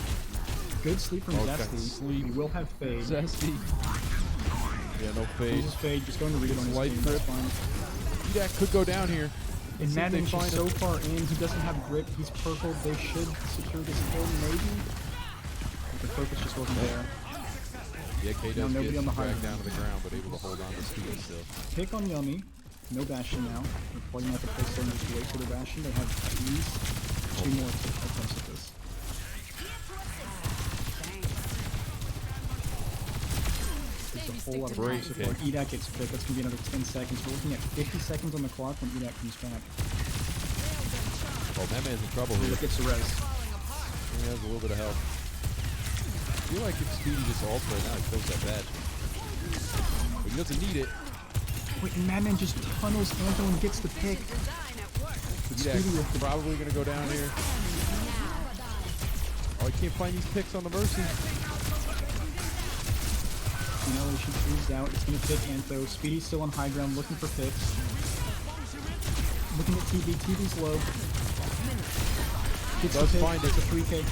Speaker 2: Good sleep from
Speaker 1: Okay.
Speaker 2: Zesty.
Speaker 1: Sleep.
Speaker 2: He will have fade.
Speaker 1: Zesty. Yeah, no fade.
Speaker 2: Uses fade. Just going to read it on his
Speaker 1: Slight
Speaker 2: team.
Speaker 1: grip.
Speaker 2: That's fine.
Speaker 1: Edak could go down here.
Speaker 2: And
Speaker 1: See if they
Speaker 2: Madden's
Speaker 1: find
Speaker 2: just so
Speaker 1: him.
Speaker 2: far in. He doesn't have grip. He's purple. They should secure this kill, maybe. But the focus just wasn't there.
Speaker 1: Yeah, K
Speaker 2: Now
Speaker 1: does
Speaker 2: nobody
Speaker 1: get
Speaker 2: on the high
Speaker 1: dragged
Speaker 2: ground.
Speaker 1: down to the ground, but able to hold on to speed still.
Speaker 2: Pick on Yummy. No Bastion now. They're plugging out the pistol and just wait for the Bastion. They have at least 2 more attempts at this. There's a whole lot of
Speaker 1: Great
Speaker 2: time so
Speaker 1: pick.
Speaker 2: far. Edak gets picked. That's going to be another 10 seconds. We're looking at 50 seconds on the clock when Edak comes back.
Speaker 1: Oh, that man's in trouble here.
Speaker 2: Look at Cerez.
Speaker 1: He has a little bit of help. I feel like if Speedy just ults right now, he kills that badge. But he doesn't need it.
Speaker 2: Wait, and Madman just tunnels Anto and gets the pick.
Speaker 1: Edak's
Speaker 2: Speedy with the
Speaker 1: probably going to go down here. Oh, I can't find these picks on the Mercy.
Speaker 2: annihilation freezed out. It's going to pick Antho. Speedy's still on high ground looking for picks. Looking at TB. TB's low. Gets
Speaker 1: Does
Speaker 2: the pick.
Speaker 1: find it.
Speaker 2: It's a free kick.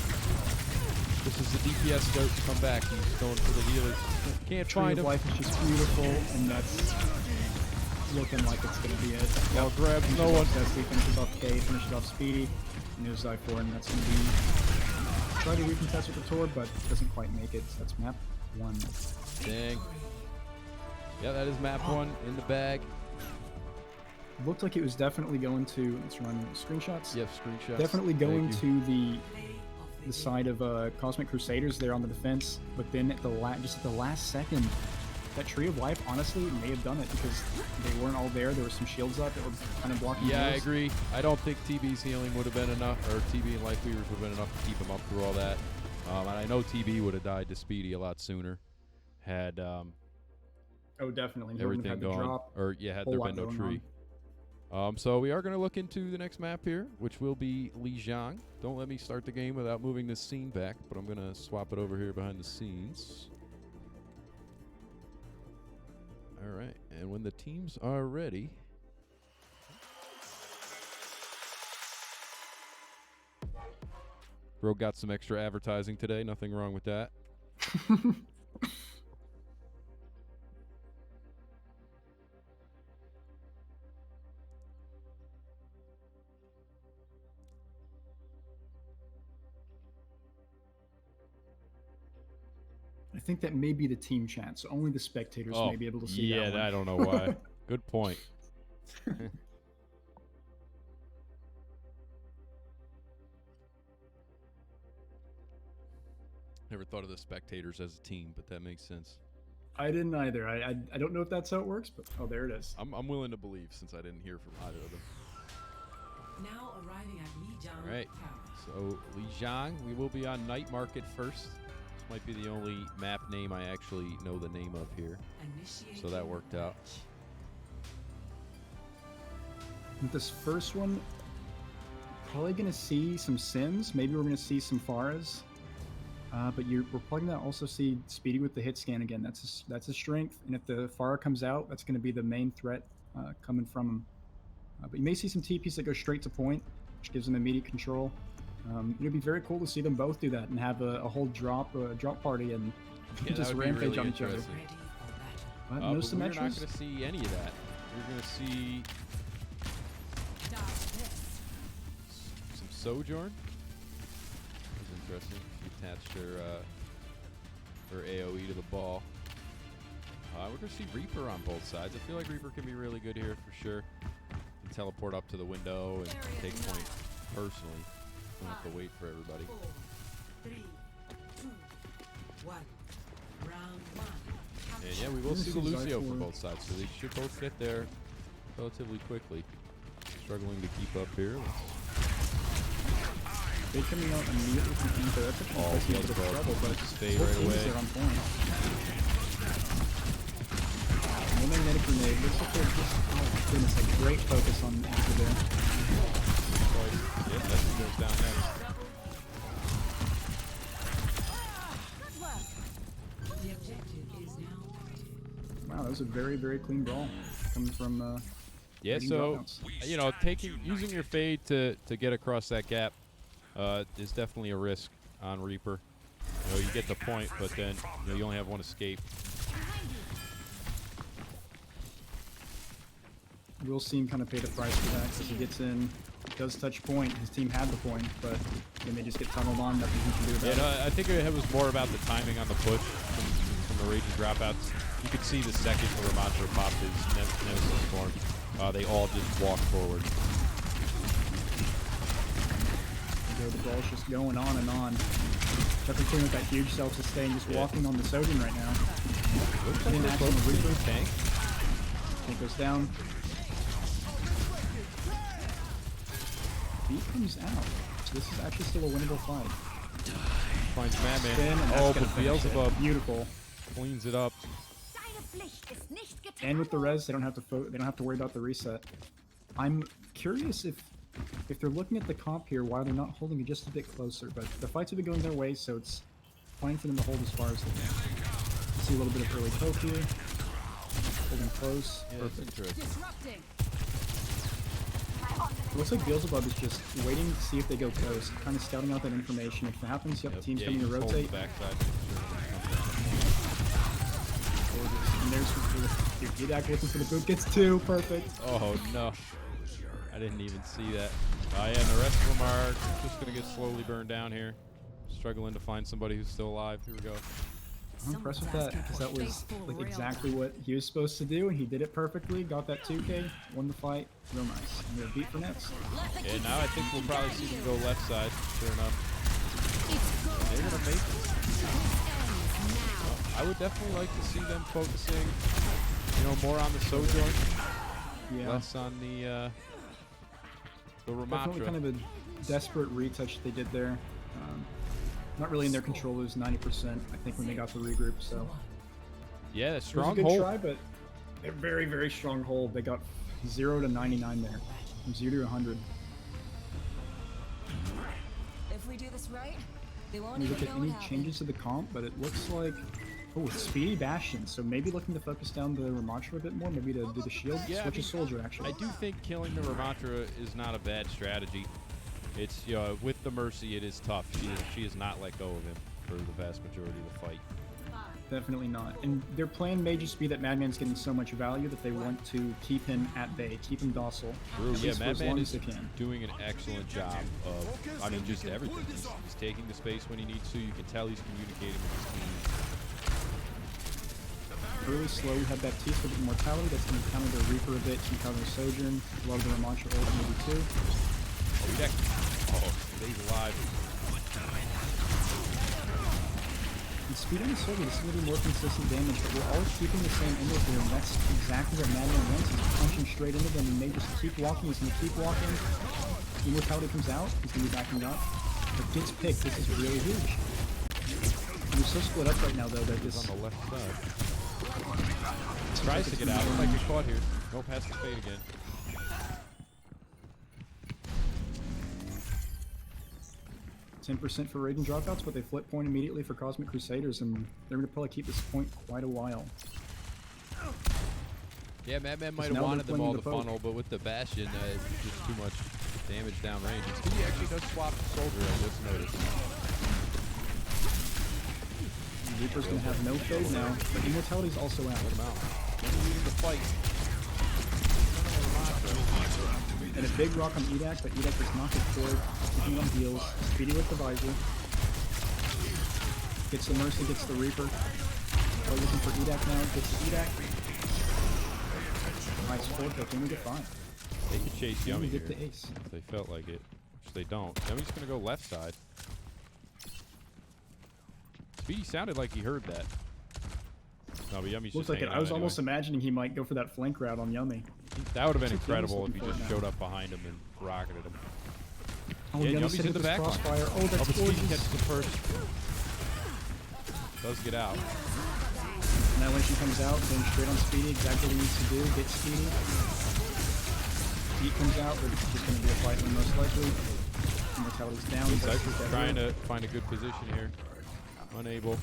Speaker 1: This is the DPS start to come back. He's going for the healers. Can't
Speaker 2: Tree
Speaker 1: find
Speaker 2: of
Speaker 1: him.
Speaker 2: Life is just beautiful, and that's looking like it's going to be it.
Speaker 1: Ball grabs
Speaker 2: Finishes
Speaker 1: no one.
Speaker 2: off Dusty, finishes off K, finishes off Speedy, and there's Zyfor, and that's going to be... Try to recontest with the Tor, but doesn't quite make it, so that's map 1.
Speaker 1: Dang. Yeah, that is map 1 in the bag.
Speaker 2: Looked like it was definitely going to... Let's run screenshots.
Speaker 1: Yep, screenshots.
Speaker 2: Definitely going
Speaker 1: Thank you.
Speaker 2: to the side of Cosmic Crusaders there on the defense, but then at the just at the last second, that Tree of Life honestly may have done it because they weren't all there. There were some shields up that were kind of blocking.
Speaker 1: Yeah, I
Speaker 2: heals.
Speaker 1: agree. I don't think TB's healing would have been enough, or TB and Life Weavers would have been enough to keep him up through all that. And I know TB would have died to Speedy a lot sooner had
Speaker 2: Oh, definitely. They wouldn't
Speaker 1: everything
Speaker 2: have had the
Speaker 1: gone,
Speaker 2: drop.
Speaker 1: or yeah, had
Speaker 2: Whole
Speaker 1: there
Speaker 2: lot
Speaker 1: been no
Speaker 2: going
Speaker 1: tree. So we are going to look into the next map here, which will be Lijiang. Don't let me start the game without moving this scene back, but I'm going to swap it over here behind the scenes. All right, and when the teams are ready... Bro got some extra advertising today. Nothing wrong with that.
Speaker 2: I think that may be the team chat, so only the spectators
Speaker 1: Oh,
Speaker 2: may be able to see
Speaker 1: yeah,
Speaker 2: that one.
Speaker 1: I don't know why. Good point. Never thought of the spectators as a team, but that makes sense.
Speaker 2: I didn't either. I don't know if that's how it works, but oh, there it is.
Speaker 1: I'm willing to believe since I didn't hear from either of them.
Speaker 3: Now arriving at Lijiang
Speaker 1: All right.
Speaker 3: Palace.
Speaker 1: So Lijiang, we will be on Night Market first. This might be the only map name I actually know the name of here.
Speaker 3: Initiating
Speaker 1: So that worked out.
Speaker 3: match.
Speaker 2: With this first one, probably going to see some Sims. Maybe we're going to see some Faras. But we're probably going to also see Speedy with the hit scan again. That's a strength. And if the Farah comes out, that's going to be the main threat coming from him. But you may see some TPs that go straight to point, which gives them immediate control. It'd be very cool to see them both do that and have a whole drop party and
Speaker 1: Yeah,
Speaker 2: just
Speaker 1: that would be
Speaker 2: rampage
Speaker 1: really
Speaker 2: on each other.
Speaker 1: interesting.
Speaker 3: Ready for battle.
Speaker 2: But
Speaker 1: But
Speaker 2: no
Speaker 1: we're not
Speaker 2: symmetries.
Speaker 1: going to see any of that. We're going to see
Speaker 3: Dodge this.
Speaker 1: some Sojourn. That's interesting. She attached her AoE to the ball. We're going to see Reaper on both sides. I feel like Reaper can be really good here for sure. Can teleport up to the window and take point personally. Don't have to wait for everybody.
Speaker 3: 4, 3, 2, 1. Round 1.
Speaker 1: And yeah, we will see the
Speaker 2: This is
Speaker 1: Lucio
Speaker 2: actually-
Speaker 1: for both sides, so they should both get there relatively quickly. Struggling to keep up here.
Speaker 2: They coming out immediately from Inter. That's actually
Speaker 1: Oh,
Speaker 2: puts me in a bit of
Speaker 1: Beelzebub.
Speaker 2: trouble, but
Speaker 1: Stay
Speaker 2: both
Speaker 1: right
Speaker 2: teams
Speaker 1: away.
Speaker 2: are on point. No magnetic grenade. Looks like they're just, oh my goodness, a great focus on after there.
Speaker 1: Yeah, that goes down there.
Speaker 3: The objective is now active.
Speaker 2: Wow, that was a very, very clean brawl coming from
Speaker 1: Yeah,
Speaker 2: Taking
Speaker 1: so
Speaker 2: dropouts.
Speaker 1: you know, using your fade to get across that gap is definitely a risk on Reaper. You know, you get the point, but then you only have one escape.
Speaker 2: We'll see him kind of pay the price for that because he gets in, does touch point. His team had the point, but then they just get tunneled on. Nothing he can do
Speaker 1: Yeah,
Speaker 2: about it.
Speaker 1: no, I think it was more about the timing on the push from the Raging Dropouts. You could see the second the Ramattra popped his Nemesis form, they all just walked forward.
Speaker 2: The ball's just going on and on. Definitely clean with that huge self-sustain, just walking on the Sodium right now.
Speaker 1: Looks
Speaker 2: Getting
Speaker 1: they're
Speaker 2: action on the
Speaker 1: both
Speaker 2: Reaper.
Speaker 1: tank.
Speaker 2: Tank goes down. Beat comes out. So this is actually still a winnable fight.
Speaker 1: Finds
Speaker 2: Spin, and
Speaker 1: Madman.
Speaker 2: that's
Speaker 1: Oh,
Speaker 2: gonna
Speaker 1: but
Speaker 2: finish it.
Speaker 1: Beelzebub
Speaker 2: Beautiful.
Speaker 1: cleans it up.
Speaker 2: And with the res, they don't have to worry about the reset. I'm curious if they're looking at the comp here, why they're not holding it just a bit closer. But the fights have been going their way, so it's fine for them to hold as far as they can. See a little bit of early poke here. Holding close.
Speaker 1: Yeah, that's
Speaker 2: Perfect.
Speaker 1: interesting.
Speaker 2: It looks like Beelzebub is just waiting to see if they go coast, kind of scouting out that information. If it happens, you have the teams
Speaker 1: Yeah,
Speaker 2: coming
Speaker 1: you
Speaker 2: to
Speaker 1: just hold
Speaker 2: rotate.
Speaker 1: the backside.
Speaker 2: And there's dude, Edak looking for the boot, gets two, perfect.
Speaker 1: Oh no, I didn't even see that. Yeah, and the rest of them are just gonna get slowly burned down here. Struggling to find somebody who's still alive. Here we go.
Speaker 2: I'm impressed with that because that was like exactly what he was supposed to do, and he did it perfectly. Got that 2K, won the fight, real nice. And we're beat for next.
Speaker 1: And now I think we'll probably see them go left side. Sure enough, they're gonna make it. I would definitely like to see them focusing, more on the Sojourn,
Speaker 2: Yeah,
Speaker 1: less on the
Speaker 2: definitely
Speaker 1: Ramatra.
Speaker 2: kind of a desperate retouch they did there. Not really in their control. It was 90%, I think, when they got the regroup. So
Speaker 1: Yeah,
Speaker 2: it was a
Speaker 1: strong
Speaker 2: good
Speaker 1: hold.
Speaker 2: try, but a very, very strong hold. They got 0 to 99 there, from 0 to 100.
Speaker 4: If we do this right, they won't
Speaker 2: Let me
Speaker 4: even
Speaker 2: look at
Speaker 4: know
Speaker 2: any
Speaker 4: what happened.
Speaker 2: changes to the comp, but it looks like it's Speedy Bastion. So maybe looking to focus down the Ramatra a bit more, maybe to do the shield.
Speaker 1: Yeah,
Speaker 2: Switch a soldier actually.
Speaker 1: I do think killing the Ramatra is not a bad strategy. It's with the Mercy, it is tough. She has not let go of him for the vast majority of the fight.
Speaker 2: Definitely not. And their plan may just be that Madman's getting so much value that they want to keep him at bay, keep him docile.
Speaker 1: True.
Speaker 2: At
Speaker 1: Yeah,
Speaker 2: least for as
Speaker 1: Madman
Speaker 2: long
Speaker 1: is
Speaker 2: as they can.
Speaker 1: doing an excellent job of, just everything. He's taking the space when he needs to. You can tell he's communicating with his team.
Speaker 2: Early slow, we have Baptiste with Immortality that's going to counter the Reaper a bit, can counter Sojourn. A lot of the Ramatra ult maybe too.
Speaker 1: Oh, Deck. Oh, stays alive.
Speaker 2: And speed on the soldier, this is going to be more consistent damage, but we're all keeping the same angle here, and that's exactly what Madman wants. He's punching straight into them, and they just keep walking. He's going to keep walking. Immortality comes out, he's going to be backing up. But gets picked, this is really huge. And we're so split up right now, though, that
Speaker 1: He's
Speaker 2: this...
Speaker 1: on the left side. Tries to get out. Might get caught here. Nope, has to fade again.
Speaker 2: 10% for Raiden dropouts, but they flip point immediately for Cosmic Crusaders, and they're going to probably keep this point quite a while.
Speaker 1: Yeah, Madman might
Speaker 2: now
Speaker 1: have
Speaker 2: they're
Speaker 1: wanted them
Speaker 2: playing
Speaker 1: all
Speaker 2: the
Speaker 1: to
Speaker 2: poke.
Speaker 1: funnel, but with the Bastion, it's just too much damage downrange. He actually does swap Soldier, I just noticed.
Speaker 2: Reaper's going to have no fade now, but Immortality's also out.
Speaker 1: Let him out. Leading the fight.
Speaker 2: And a big rock on Edak, but Edak does not get killed. Keeping on heals. Speedy with the visor. Gets the Mercy, gets the Reaper. Probably looking for Edak now. Gets the Edak. Nice 4-kill. Only get 5.
Speaker 1: They could chase Yummy
Speaker 2: Only
Speaker 1: here
Speaker 2: get the ace.
Speaker 1: if they felt like it, which they don't. Yummy's going to go left side. Speedy sounded like he heard that. No, but Yummy's
Speaker 2: Looks
Speaker 1: just
Speaker 2: like it.
Speaker 1: hanging
Speaker 2: I
Speaker 1: out
Speaker 2: was
Speaker 1: anyway.
Speaker 2: almost imagining he might go for that flank route on Yummy.
Speaker 1: That would have been
Speaker 2: Looks like Yummy's
Speaker 1: incredible if he
Speaker 2: looking for
Speaker 1: just
Speaker 2: it now.
Speaker 1: showed up behind him and rocketed him.
Speaker 2: Oh,
Speaker 1: Yeah,
Speaker 2: Yummy's
Speaker 1: Yummy's
Speaker 2: hitting
Speaker 1: in the
Speaker 2: with his
Speaker 1: back line.
Speaker 2: crossfire. Oh, that's
Speaker 1: but Speedy
Speaker 2: gorgeous.
Speaker 1: catches him first. Does get out.
Speaker 2: Annihilation comes out, going straight on Speedy. Exactly what he needs to do. Get Speedy. Heat comes out, but it's just going to be a fight one most likely. Immortality's down.
Speaker 1: Cypher's trying to find a good position here. Unable.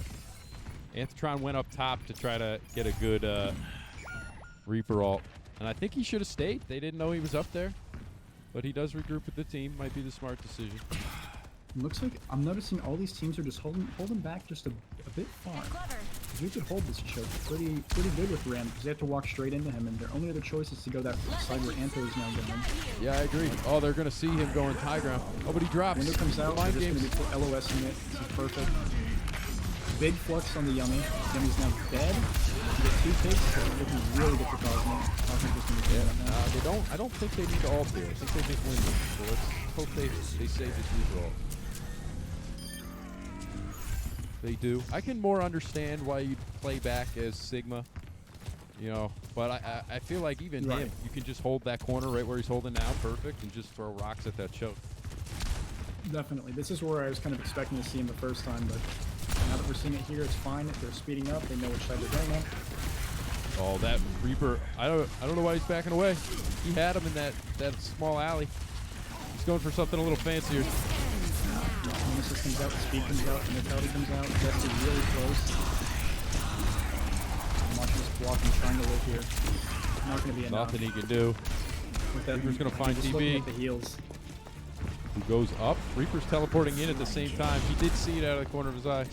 Speaker 1: Anthetron went up top to try to get a good Reaper ult. And I think he should have stayed. They didn't know he was up there. But he does regroup with the team. Might be the smart decision.
Speaker 2: Looks like I'm noticing all these teams are just holding back just a bit far. If you could hold this choke pretty good with Ram, because they have to walk straight into him, and their only other choice is to go that side where Antho is now going.
Speaker 1: Yeah, I agree. Oh, they're going to see him going high ground. Oh, but he drops.
Speaker 2: Window comes out, they're
Speaker 1: Mind
Speaker 2: just going
Speaker 1: games.
Speaker 2: to be LOSing it. This is perfect. Big flux on the Yummy. Yummy's now dead. You get 2 picks, so it's looking really good for Cosmic. Cosmic just going to be doing that now.
Speaker 1: They don't. I don't think they need to ult here. I think they just win this. So let's hope they save this Reaper ult. They do. I can more understand why you'd play back as Sigma, you know, but I feel like even
Speaker 2: Right.
Speaker 1: him, you can just hold that corner right where he's holding now, perfect, and just throw rocks at that choke.
Speaker 2: Definitely. This is where I was kind of expecting to see him the first time, but now that we're seeing it here, it's fine. They're speeding up. They know which side they're going on.
Speaker 1: Oh, that Reaper! I don't know why he's backing away. He had him in that small alley. He's going for something a little fancier.
Speaker 2: Nemesis comes out, Speed comes out, Immortality comes out. Death is really close. I'm watching this block and trying to live here. Not going to be enough.
Speaker 1: Nothing he can do.
Speaker 2: With that,
Speaker 1: Reaper's gonna find
Speaker 2: just
Speaker 1: TB.
Speaker 2: looking at the heals.
Speaker 1: Who goes up? Reaper's teleporting in at the same time. He did see it out of the corner of his eye.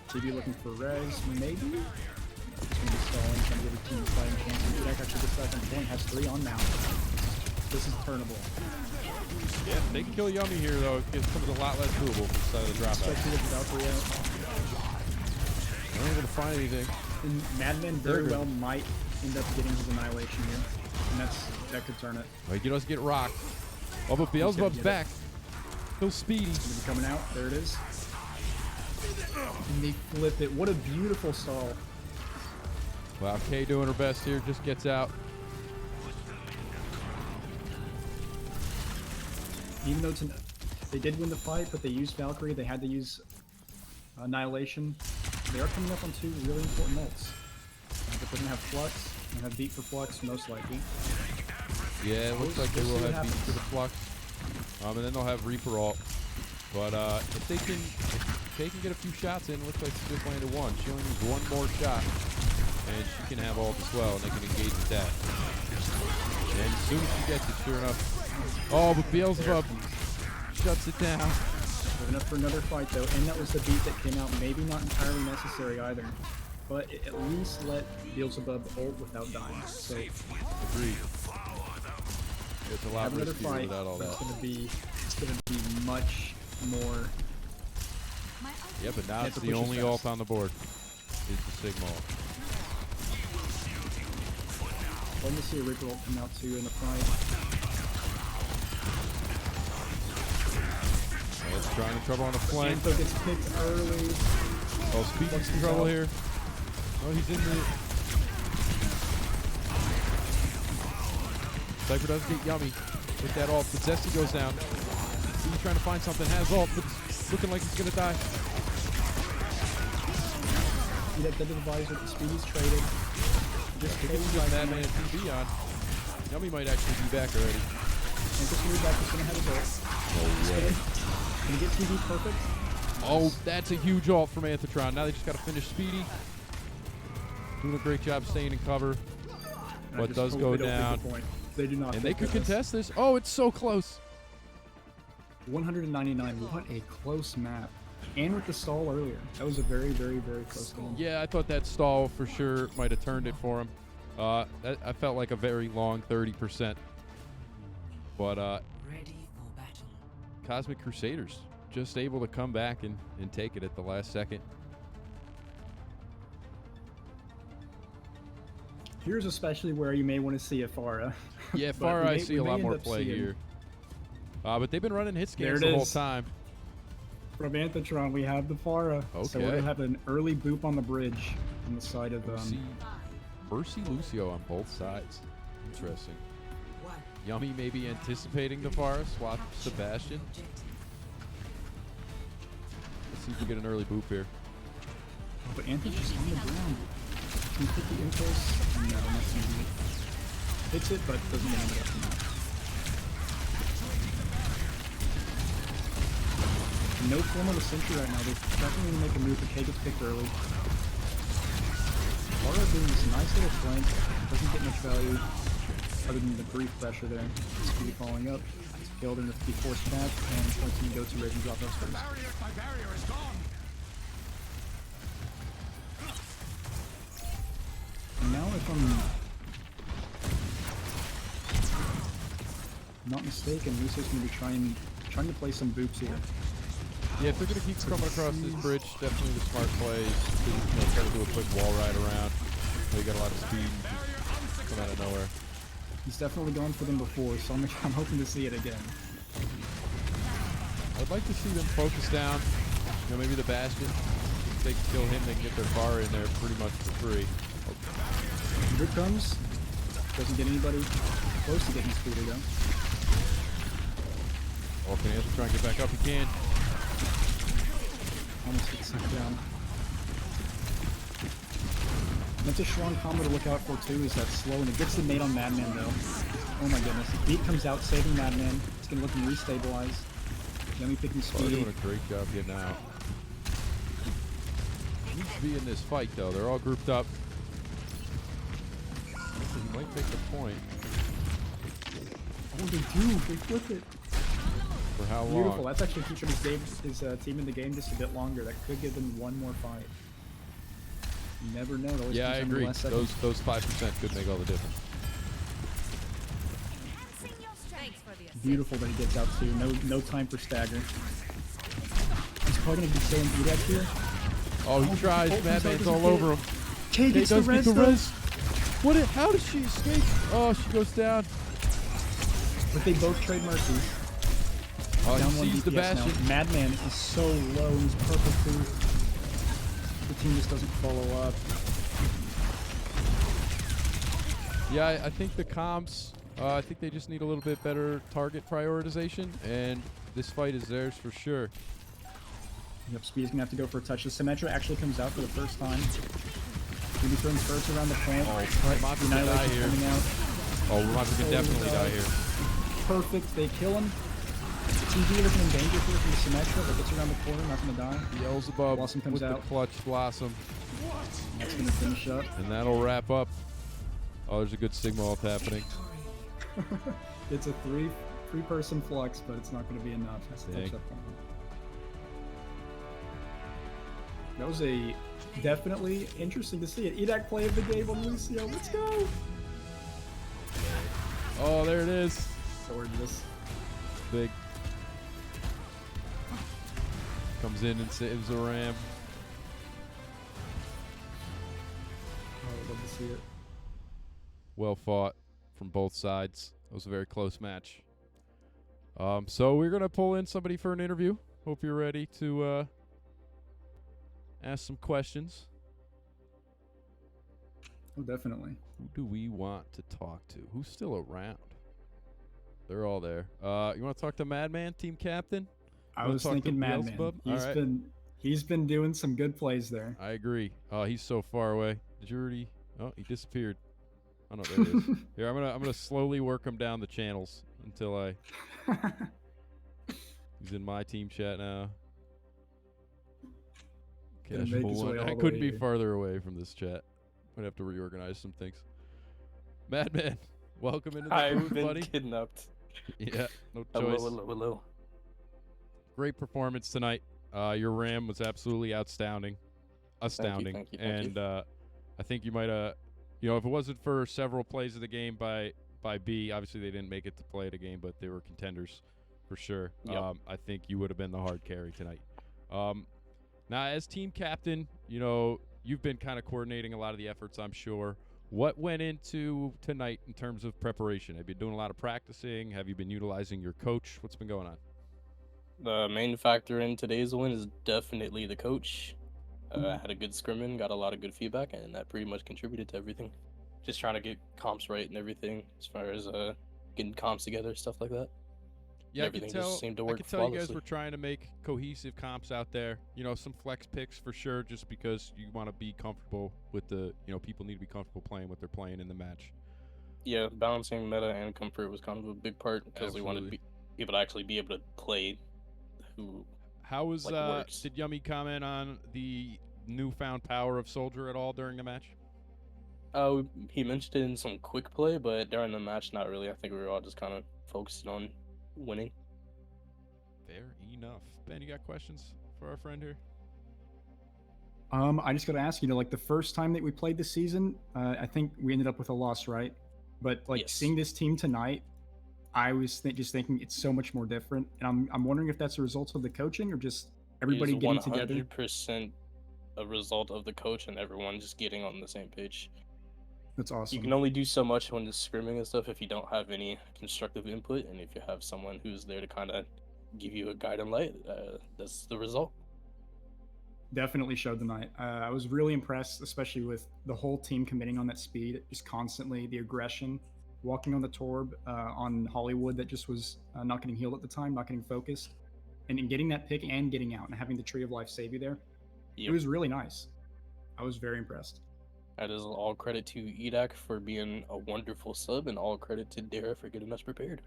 Speaker 2: TB looking for res, maybe? Just going to be stalling, trying to give a team fighting chance. And Jack actually gets second point, has 3 on now. This is turnable.
Speaker 1: Yeah, they can kill Yummy here though. It becomes a lot less doable for the side of the dropout.
Speaker 2: Especially with Valkyrie out.
Speaker 1: They're not able to find anything.
Speaker 2: And Madman very well might end up getting his annihilation here. And that could turn it.
Speaker 1: Like, he does get rocked. Oh, but Beelzebub's
Speaker 2: get it.
Speaker 1: back. Still speedy.
Speaker 2: Gonna be coming out. There it is. And they flip it. What a beautiful stall.
Speaker 1: Wow, Kay doing her best here. Just gets out.
Speaker 2: Even though they did win the fight, but they used Valkyrie, they had to use Annihilation. They are coming up on 2 really important ults. But they're going to have Flux, and have Beat for Flux, most likely.
Speaker 1: Yeah, it looks like they
Speaker 2: We'll
Speaker 1: will
Speaker 2: see what
Speaker 1: have beat
Speaker 2: happens.
Speaker 1: for the Flux. And then they'll have Reaper ult. But if they can get a few shots in, it looks like she just landed 1. She only needs 1 more shot. And she can have ult as well, and they can engage with that. And as soon as she gets it, sure enough. Oh, but Beelzebub shuts it down.
Speaker 2: Good enough for another fight, though, and that was the beat that came out. Maybe not entirely necessary either. But it at least let Beelzebub ult without dying. So
Speaker 1: Agreed. It's a lot
Speaker 2: have another
Speaker 1: riskier
Speaker 2: fight,
Speaker 1: without all
Speaker 2: but
Speaker 1: that.
Speaker 2: it's gonna be much more.
Speaker 1: Yeah, but now
Speaker 2: have
Speaker 1: it's
Speaker 2: to
Speaker 1: the
Speaker 2: push it
Speaker 1: only
Speaker 2: fast.
Speaker 1: ult on the board. Is the Sigma ult.
Speaker 2: Let me see a Reaper ult come out too in the fight.
Speaker 1: Oh, it's trying to trouble on the flank.
Speaker 2: Antho gets picked early.
Speaker 1: Oh, Speedy's in trouble here. Oh, he's in the... Cypher does get Yummy with that ult, but Zesty goes down. He's trying to find something, has ult, but it's looking like he's gonna die.
Speaker 2: See that double visor, the Speedy's traded. Just
Speaker 1: They
Speaker 2: kills
Speaker 1: can
Speaker 2: right
Speaker 1: that
Speaker 2: now.
Speaker 1: man TV on. Yummy might actually be back already.
Speaker 2: And this move back is gonna have a goal.
Speaker 1: Oh, yeah.
Speaker 2: Can you get TV perfect?
Speaker 1: Oh, that's a huge ult from Anthetron. Now they just gotta finish Speedy. Doing a great job staying in cover.
Speaker 2: And I
Speaker 1: But
Speaker 2: just
Speaker 1: does
Speaker 2: hope
Speaker 1: go
Speaker 2: they don't
Speaker 1: down.
Speaker 2: pick the point. They do not.
Speaker 1: And they
Speaker 2: pick
Speaker 1: could
Speaker 2: this.
Speaker 1: contest this. Oh, it's so close.
Speaker 2: 199. What a close map. And with the stall earlier, that was a very, very, very close game.
Speaker 1: Yeah, I thought that stall for sure might have turned it for him. I felt like a very long 30%. But
Speaker 3: Ready for battle.
Speaker 1: Cosmic Crusaders just able to come back and take it at the last second.
Speaker 2: Here's especially where you may want to see a Pharah.
Speaker 1: Yeah,
Speaker 2: But
Speaker 1: Far
Speaker 2: we
Speaker 1: I
Speaker 2: may-
Speaker 1: see
Speaker 2: we
Speaker 1: a
Speaker 2: may
Speaker 1: lot
Speaker 2: end
Speaker 1: more
Speaker 2: up
Speaker 1: play
Speaker 2: seeing-
Speaker 1: here. But they've been running hit
Speaker 2: There
Speaker 1: scans
Speaker 2: it
Speaker 1: the whole
Speaker 2: is.
Speaker 1: time.
Speaker 2: From Anthetron, we have the Pharah. So we're
Speaker 1: Okay.
Speaker 2: gonna have an early boop on the bridge on the side of
Speaker 1: Mercy Lucio on both sides. Interesting.
Speaker 3: What?
Speaker 1: Yummy maybe anticipating the Pharah. Swap Sebastian. Let's see if we get an early boop here.
Speaker 2: But Anthony's just on the ground. Can you hit the impulse? No, not easy. Hits it, but doesn't get it up. No form of a sentry right now. They're definitely going to make a move, but K gets picked early. Laura doing this nice little flank. Doesn't get much value other than the brief pressure there. Speedy following up. It's killed and it's be forced back, and it's going to go to Raven Dropouts first.
Speaker 5: My barrier is gone.
Speaker 2: And now if I'm not mistaken, Luso's going to be trying to play some boops here.
Speaker 1: Yeah, if they're going to keep coming across this bridge, definitely the smart play is to try to do a quick wall ride around. You got a lot of speed. Come out of nowhere.
Speaker 2: He's definitely gone for them before, so I'm hoping to see it again.
Speaker 1: I'd like to see them focus down. You know, maybe the Bastion. If they can kill him, they can get their bar in there pretty much for free.
Speaker 2: Here it comes. Doesn't get anybody close to getting speeder though.
Speaker 1: Oh, can Ansel try and get back up? He can.
Speaker 2: Almost gets sent down. That's a strong combo to look out for too, is that slow, and it gets the nade on Madman though. Oh my goodness. Beat comes out, saving Madman. It's gonna let him restabilize. Yummy picking
Speaker 1: Oh, they're
Speaker 2: speed.
Speaker 1: doing a great job getting out. Needs to be in this fight though. They're all grouped up. He might make the point.
Speaker 2: Oh, they do. They flip it.
Speaker 1: For how long?
Speaker 2: Beautiful. That's actually keeping his team in the game just a bit longer. That could give them one more fight. You never know. It always
Speaker 1: Yeah, I
Speaker 2: comes down to the
Speaker 1: agree.
Speaker 2: last second.
Speaker 1: Those 5% could make all the difference.
Speaker 2: Beautiful that he gets out too. No time for stagger. He's probably gonna be staying Edac here.
Speaker 1: Oh, he tries.
Speaker 2: Bolton's
Speaker 1: Madman's
Speaker 2: out,
Speaker 1: all
Speaker 2: doesn't
Speaker 1: over him.
Speaker 2: K
Speaker 1: He
Speaker 2: gets the
Speaker 1: does get
Speaker 2: res
Speaker 1: the
Speaker 2: though.
Speaker 1: res. What? How does she escape? Oh, she goes down.
Speaker 2: But they both trade mercies.
Speaker 1: Oh,
Speaker 2: Down
Speaker 1: he
Speaker 2: one
Speaker 1: sees the
Speaker 2: DPS now.
Speaker 1: Bastion.
Speaker 2: Madman is so low. He's perfect too. The team just doesn't follow up.
Speaker 1: Yeah, I think the comps, I think they just need a little bit better target prioritization, and this fight is theirs for sure.
Speaker 2: Yep, Speed's gonna have to go for a touch. The Symmetra actually comes out for the first time. Gonna be throwing first around the plant.
Speaker 1: Oh,
Speaker 2: but
Speaker 1: Ramatsu can die
Speaker 2: Annihilation's
Speaker 1: here.
Speaker 2: coming out.
Speaker 1: Oh, Ramatsu can definitely die here.
Speaker 2: Perfect. They kill him. TG looking in danger here from the Symmetra, but gets around the corner, not gonna die.
Speaker 1: Beelzebub
Speaker 2: Blossom comes
Speaker 1: with
Speaker 2: out.
Speaker 1: the clutch Blossom,
Speaker 2: That's gonna finish up.
Speaker 1: and that'll wrap up. Oh, there's a good Sigma ult happening.
Speaker 2: It's a three-person flux, but it's not gonna be enough. Has to
Speaker 1: Dang.
Speaker 2: touch that point. That was a definitely interesting to see. An Edac play of the game on Lucio. Let's go!
Speaker 1: Oh, there it is.
Speaker 2: Gorgeous.
Speaker 1: Big. Comes in and saves the ram.
Speaker 2: Oh, I'd love to see it.
Speaker 1: Well fought from both sides. It was a very close match. So we're going to pull in somebody for an interview. Hope you're ready to ask some questions.
Speaker 2: Oh, definitely.
Speaker 1: Who do we want to talk to? Who's still around? They're all there. You want to talk to Madman, team captain?
Speaker 2: I
Speaker 1: Wanna
Speaker 2: was
Speaker 1: talk to
Speaker 2: thinking Madman.
Speaker 1: Beelzebub? All right.
Speaker 2: He's been doing some good plays there.
Speaker 1: I agree. Oh, he's so far away. Did you already? Oh, he disappeared. Oh no, there he is. Here, I'm gonna slowly work him down the channels until I. He's in my team chat now.
Speaker 2: Gonna make
Speaker 1: Casual
Speaker 2: his way
Speaker 1: one.
Speaker 2: all
Speaker 1: I
Speaker 2: the
Speaker 1: couldn't
Speaker 2: way
Speaker 1: be
Speaker 2: here.
Speaker 1: farther away from this chat. Might have to reorganize some things. Madman, welcome into the
Speaker 6: I've
Speaker 1: booth,
Speaker 6: been
Speaker 1: buddy.
Speaker 6: kidnapped.
Speaker 1: Yeah, no
Speaker 6: Hello,
Speaker 1: choice.
Speaker 6: hello.
Speaker 1: Great performance tonight. Your ram was absolutely astounding. Astounding.
Speaker 6: thank you.
Speaker 1: And I think you might have, if it wasn't for several plays of the game by B, obviously they didn't make it to play the game, but they were contenders for sure.
Speaker 6: Yep.
Speaker 1: I think you would have been the hard carry tonight. Now, as team captain, you've been kind of coordinating a lot of the efforts, I'm sure. What went into tonight in terms of preparation? Have you been doing a lot of practicing? Have you been utilizing your coach? What's been going on?
Speaker 5: The main factor in today's win is definitely the coach.
Speaker 2: Mhm.
Speaker 5: Had a good scrimming, got a lot of good feedback, and that pretty much contributed to everything. Just trying to get comps right and everything, as far as getting comps together, stuff like that.
Speaker 1: Yeah,
Speaker 5: And everything just seemed to
Speaker 1: I
Speaker 5: work
Speaker 1: could tell you guys
Speaker 5: flawlessly.
Speaker 1: were trying to make cohesive comps out there. You know, some flex picks for sure, just because you want to be comfortable with the. You know, people need to be comfortable playing what they're playing in the match.
Speaker 5: Yeah, balancing meta and comfort was kind of a big part because we wanted to
Speaker 1: Absolutely.
Speaker 5: be able to actually be able to play who
Speaker 1: How was
Speaker 5: like works.
Speaker 1: did Yummy comment on the newfound power of Soldier at all during the match?
Speaker 5: He mentioned it in some quick play, but during the match, not really. I think we were all just kind of focused on winning.
Speaker 1: Fair enough. Ben, you got questions for our friend here?
Speaker 2: I just got to ask, like the first time that we played this season, I think we ended up with a loss, right? But like
Speaker 5: Yes.
Speaker 2: seeing this team tonight, I was just thinking it's so much more different, and I'm wondering if that's a result of the coaching or just everybody
Speaker 5: It is
Speaker 2: getting together.
Speaker 5: 100% a result of the coach and everyone just getting on the same page.
Speaker 2: That's
Speaker 5: You
Speaker 2: awesome.
Speaker 5: can only do so much when just scrimming and stuff if you don't have any constructive input, and if you have someone who's there to kind of give you a guiding light, that's the result.
Speaker 2: Definitely showed tonight. I was really impressed, especially with the whole team committing on that speed, just constantly the aggression, walking on the torb on Hollywood that just was not getting healed at the time, not getting focused, and getting that pick and getting out and having the Tree of Life save you there. It
Speaker 5: Yep.
Speaker 2: was really nice. I was very impressed.
Speaker 5: That is all credit to EDAC for being a wonderful sub, and all credit to Dara for getting us prepared.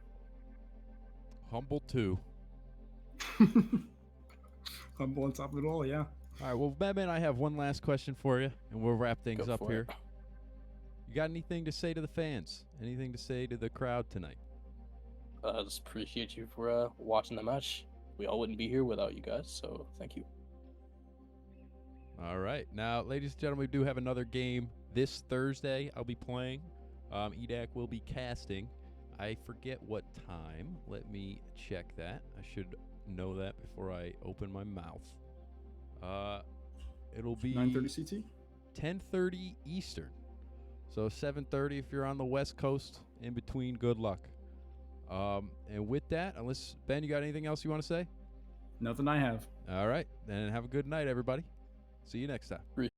Speaker 1: Humble too.
Speaker 2: Humble on top of it all, yeah.
Speaker 1: All right, well, Batman, I have one last question for you, and we'll wrap things
Speaker 5: Go
Speaker 1: up
Speaker 5: for
Speaker 1: here.
Speaker 5: it.
Speaker 1: You got anything to say to the fans? Anything to say to the crowd tonight?
Speaker 5: Just appreciate you for watching the match. We all wouldn't be here without you guys, so thank you.
Speaker 1: All right. Now, ladies and gentlemen, we do have another game this Thursday. I'll be playing. EDAC will be casting. I forget what time. Let me check that. I should know that before I open my mouth. It'll be
Speaker 2: 9:30 CT.
Speaker 1: 10:30 Eastern. So 7:30 if you're on the West Coast. In between, good luck. And with that, unless Ben, you got anything else you want to say?
Speaker 2: Nothing I have.
Speaker 1: All right. Then have a good night, everybody. See you next time.